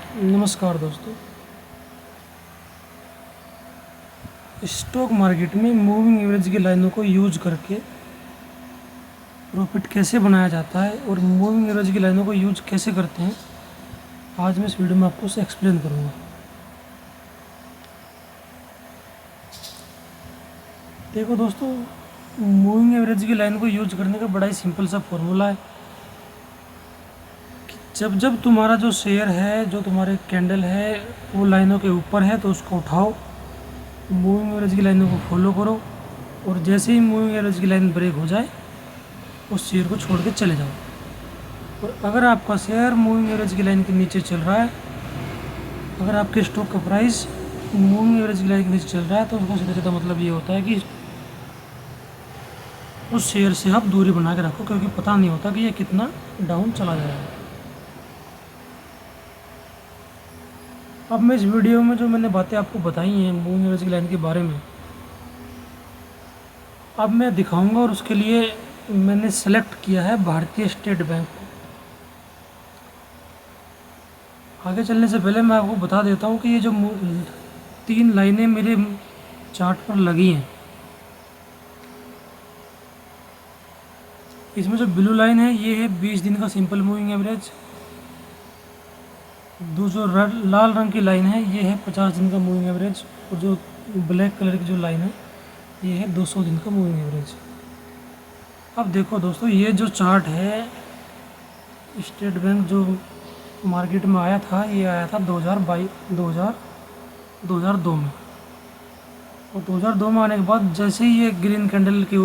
नमस्कार दोस्तों। Stock market में मूविंग एवरेज की लाइनों को यूज करके प्रॉफिट कैसे बनाया जाता है और मूविंग एवरेज की लाइनों को यूज कैसे करते हैं, आज मैं इस वीडियो में आपको उसे एक्सप्लेन करूंगा। देखो दोस्तों, मूविंग एवरेज की लाइन को यूज करने का बड़ा ही सिंपल सा फॉर्मूला है कि जब जब तुम्हारा जो शेयर है, जो तुम्हारे कैंडल है, वो लाइनों के ऊपर है तो उसको उठाओ, मूविंग एवरेज की लाइनों को फॉलो करो और जैसे ही मूविंग एवरेज की लाइन ब्रेक हो जाए उस शेयर को छोड़ के चले जाओ। और अगर आपका शेयर मूविंग एवरेज की लाइन के नीचे चल रहा है, अगर आपके स्टॉक का प्राइस मूविंग एवरेज की लाइन के नीचे चल रहा है, तो उसका सीधा सीधा मतलब ये होता है कि उस शेयर से आप दूरी बना के रखो, क्योंकि पता नहीं होता कि ये कितना डाउन चला जाएगा। अब मैं इस वीडियो में जो मैंने बातें आपको बताई हैं मूविंग एवरेज की लाइन के बारे में, अब मैं दिखाऊंगा और उसके लिए मैंने सेलेक्ट किया है भारतीय स्टेट बैंक को। आगे चलने से पहले मैं आपको बता देता हूँ कि ये जो 3 लाइनें मेरे चार्ट पर लगी हैं, इसमें जो ब्लू लाइन है ये है 20 दिन का सिंपल मूविंग एवरेज। जो लाल रंग की लाइन है ये है 50 दिन का मूविंग एवरेज, और जो ब्लैक कलर की जो लाइन है ये है 200 दिन का मूविंग एवरेज। अब देखो दोस्तों, ये जो चार्ट है स्टेट बैंक जो मार्केट में आया था, ये आया था 2002 में। और 2002 में आने के बाद जैसे ही ये ग्रीन कैंडल के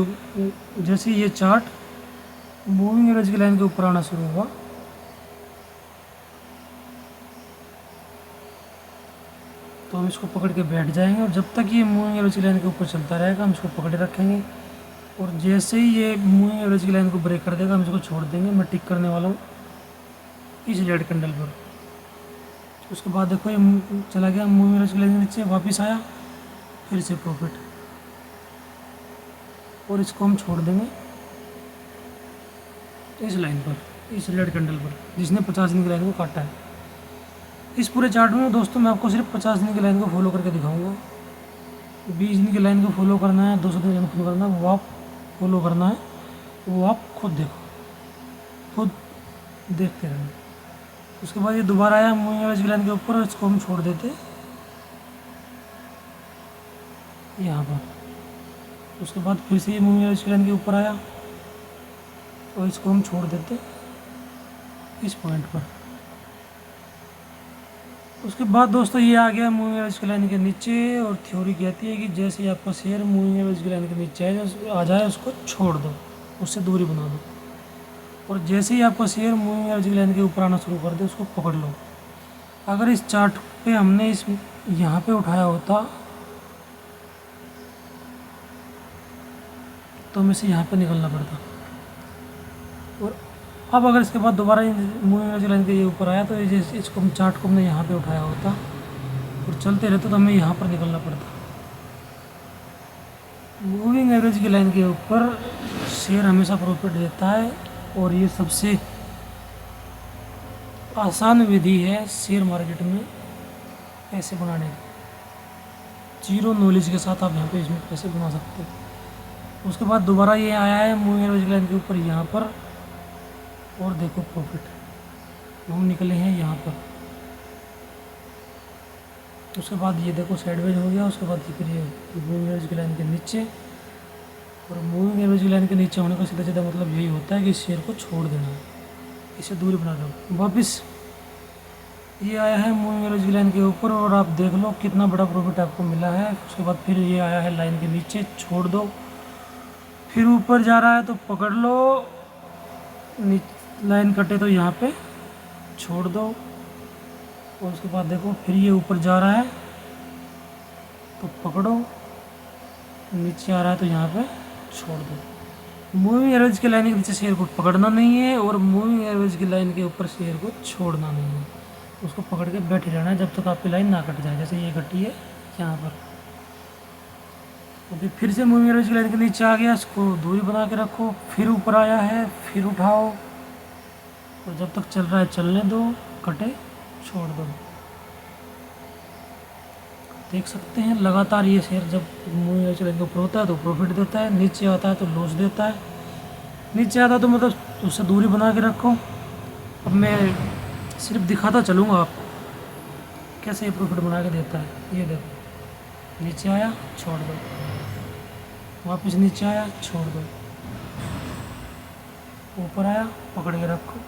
जैसे ही ये चार्ट मूविंग एवरेज की लाइन के ऊपर आना शुरू हुआ, तो हम इसको पकड़ के बैठ जाएंगे और जब तक ये मूविंग एवरेज की लाइन के ऊपर चलता रहेगा हम इसको पकड़े रखेंगे। और जैसे ही ये मूविंग एवरेज की लाइन को ब्रेक कर देगा हम इसको छोड़ देंगे। मैं टिक करने वाला हूँ इस रेड कैंडल पर। उसके बाद देखो ये चला गया मूविंग एवरेज की लाइन के नीचे, वापस आया, फिर से प्रॉफिट, और इसको हम छोड़ देंगे इस लाइन पर, इस रेड कैंडल पर जिसने 50 दिन की लाइन को काटा है। इस पूरे चार्ट में दोस्तों मैं आपको सिर्फ 50 दिन की लाइन को फॉलो करके दिखाऊंगा। 20 दिन की लाइन को फॉलो करना है, 200 दिन की लाइन को फॉलो करना है, वो आप फॉलो करना है, वो आप खुद देखो, खुद देखते रहना। उसके बाद ये दोबारा आया मूविंग एवरेज की लाइन के ऊपर और इसको हम छोड़ देते यहाँ पर। उसके बाद फिर से ये मूविंग एवरेज की लाइन के ऊपर आया और इसको हम छोड़ देते इस पॉइंट पर। उसके बाद दोस्तों ये आ गया मूविंग एवरेज की लाइन के नीचे, और थ्योरी कहती है कि जैसे ही आपका शेयर मूविंग एवरेज की लाइन के नीचे आ जाए उसको छोड़ दो, उससे दूरी बना दो। और जैसे ही आपका शेयर मूविंग एवरेज की लाइन के ऊपर आना शुरू कर दे उसको पकड़ लो। अगर इस चार्ट पे हमने इस यहाँ पे उठाया होता तो हमें से यहाँ पे निकलना पड़ता। और अब अगर इसके बाद दोबारा मूविंग एवरेज लाइन के ये ऊपर आया तो जैसे इसको हम चार्ट को हमने यहाँ पे उठाया होता और चलते रहते तो हमें यहाँ पर निकलना पड़ता। मूविंग एवरेज की लाइन के ऊपर शेयर हमेशा प्रॉफिट देता है, और ये सबसे आसान विधि है शेयर मार्केट में पैसे बनाने की। जीरो नॉलेज के साथ आप यहाँ पे इसमें पैसे बना सकते हो। उसके बाद दोबारा ये आया है मूविंग एवरेज की लाइन के ऊपर यहाँ पर, और देखो प्रॉफिट, हम निकले हैं यहाँ पर। उसके बाद ये देखो साइडवेज हो गया। उसके बाद फिर ये मूविंग एवरेज की लाइन के नीचे, और मूविंग एवरेज की लाइन के नीचे होने का सीधा सीधा मतलब यही होता है कि इस शेयर को छोड़ देना है, इसे दूरी बना दो। वापस ये आया है मूविंग एवरेज की लाइन के ऊपर और आप देख लो कितना बड़ा प्रॉफिट आपको मिला है। उसके बाद फिर ये आया है लाइन के नीचे, छोड़ दो, फिर ऊपर जा रहा है तो पकड़ लो, लाइन कटे तो यहाँ पे छोड़ दो। और उसके बाद देखो फिर ये ऊपर जा रहा है तो पकड़ो, नीचे आ रहा है तो यहाँ पे छोड़ दो। मूविंग एवरेज की लाइन के नीचे शेयर को पकड़ना नहीं है और मूविंग एवरेज की लाइन के ऊपर शेयर को छोड़ना नहीं है, उसको पकड़ के बैठे रहना है जब तक आपकी लाइन ना कट जाए। जैसे ये कटी है यहाँ पर, तो फिर से मूविंग एवरेज की लाइन के नीचे आ गया, इसको दूरी बना के रखो, फिर ऊपर आया है, फिर उठाओ, और जब तक चल रहा है चलने दो, कटे छोड़ दो। देख सकते हैं लगातार ये शेयर जब मूविंग एवरेज लाइन के ऊपर होता है तो प्रॉफिट देता है, नीचे आता है तो लॉस देता है। नीचे आता है तो मतलब उससे दूरी बना के रखो। अब मैं सिर्फ दिखाता चलूँगा आपको कैसे ये प्रॉफिट बना के देता है। ये देखो, नीचे आया छोड़ दो, वापस नीचे आया छोड़ दो, ऊपर आया पकड़ के रखो,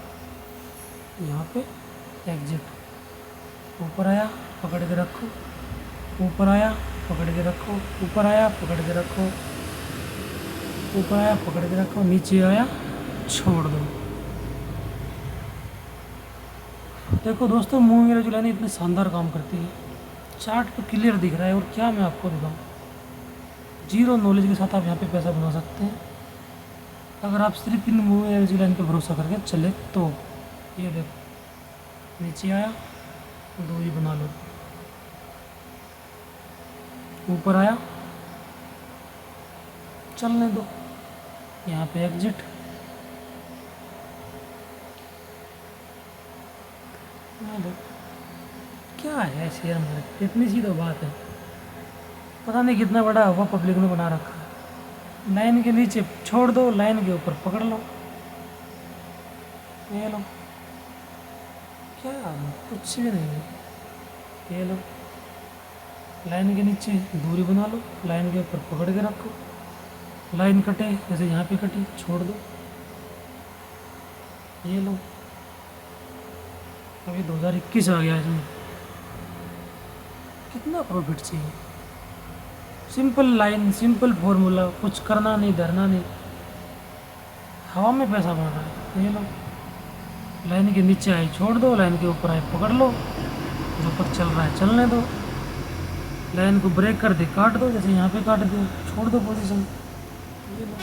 यहाँ पे एग्जिट, ऊपर आया पकड़ के रखो, ऊपर आया पकड़ के रखो, ऊपर आया पकड़ के रखो, ऊपर आया पकड़ के रखो, नीचे आया छोड़ दो। देखो दोस्तों, मूविंग एवरेज लाइन इतनी शानदार काम करती है, चार्ट पे क्लियर दिख रहा है। और क्या मैं आपको दिखाऊँ, जीरो नॉलेज के साथ आप यहाँ पे पैसा बना सकते हैं अगर आप सिर्फ इन मूविंग एवरेज लाइन पे भरोसा करके चले तो। ये देखो, नीचे आया दूरी बना लो, ऊपर आया चलने दो, यहाँ पे एग्जिट, क्या है शेयर मार्केट, इतनी सी तो बात है। पता नहीं कितना बड़ा हवा पब्लिक ने बना रखा है। लाइन के नीचे छोड़ दो, लाइन के ऊपर पकड़ लो, ये लो, क्या कुछ भी नहीं है। ये लो, लाइन के नीचे दूरी बना लो, लाइन के ऊपर पकड़ के रखो, लाइन कटे जैसे यहाँ पे कटी छोड़ दो, ये लो। अभी 2021 आ गया, इसमें कितना प्रॉफिट चाहिए। सिंपल लाइन, सिंपल फॉर्मूला, कुछ करना नहीं, धरना नहीं, हवा में पैसा बन रहा है। ये लो, लाइन के नीचे आए छोड़ दो, लाइन के ऊपर आए पकड़ लो, जब तक चल रहा है चलने दो, लाइन को ब्रेक कर दे काट दो, जैसे यहाँ पे काट दो छोड़ दो पोजीशन। ये लो,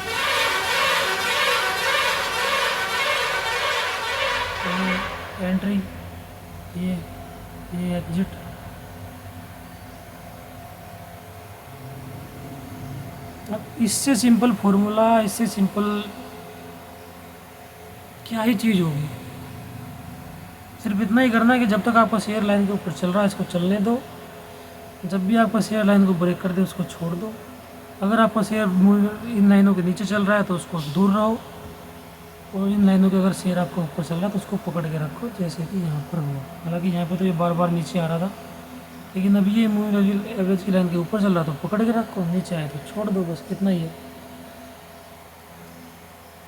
एंट्री, ये एग्जिट। अब इससे सिंपल फॉर्मूला, इससे सिंपल क्या ही चीज़ होगी। सिर्फ इतना ही करना है कि जब तक आपका शेयर लाइन के ऊपर चल रहा है इसको चलने दो, जब भी आपका शेयर लाइन को ब्रेक कर दे उसको छोड़ दो। अगर आपका शेयर इन लाइनों के नीचे चल रहा है तो उसको दूर रहो, और इन लाइनों के अगर शेयर आपको ऊपर चल रहा है तो उसको पकड़ के रखो, जैसे कि यहाँ पर हुआ। हालांकि यहाँ पे तो ये बार बार नीचे आ रहा था, लेकिन अभी ये मूविंग एवरेज की लाइन के ऊपर चल रहा तो पकड़ के रखो, नीचे आए तो छोड़ दो, बस इतना ही है।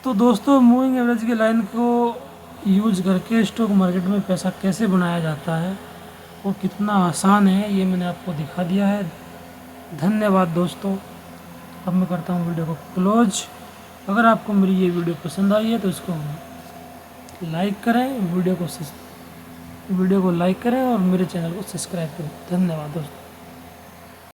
तो दोस्तों, मूविंग एवरेज की लाइन को यूज करके स्टॉक मार्केट में पैसा कैसे बनाया जाता है और कितना आसान है, ये मैंने आपको दिखा दिया है। धन्यवाद दोस्तों। अब मैं करता हूँ वीडियो को क्लोज। अगर आपको मेरी ये वीडियो पसंद आई है तो इसको लाइक करें, वीडियो को लाइक करें और मेरे चैनल को सब्सक्राइब करें। धन्यवाद दोस्तों।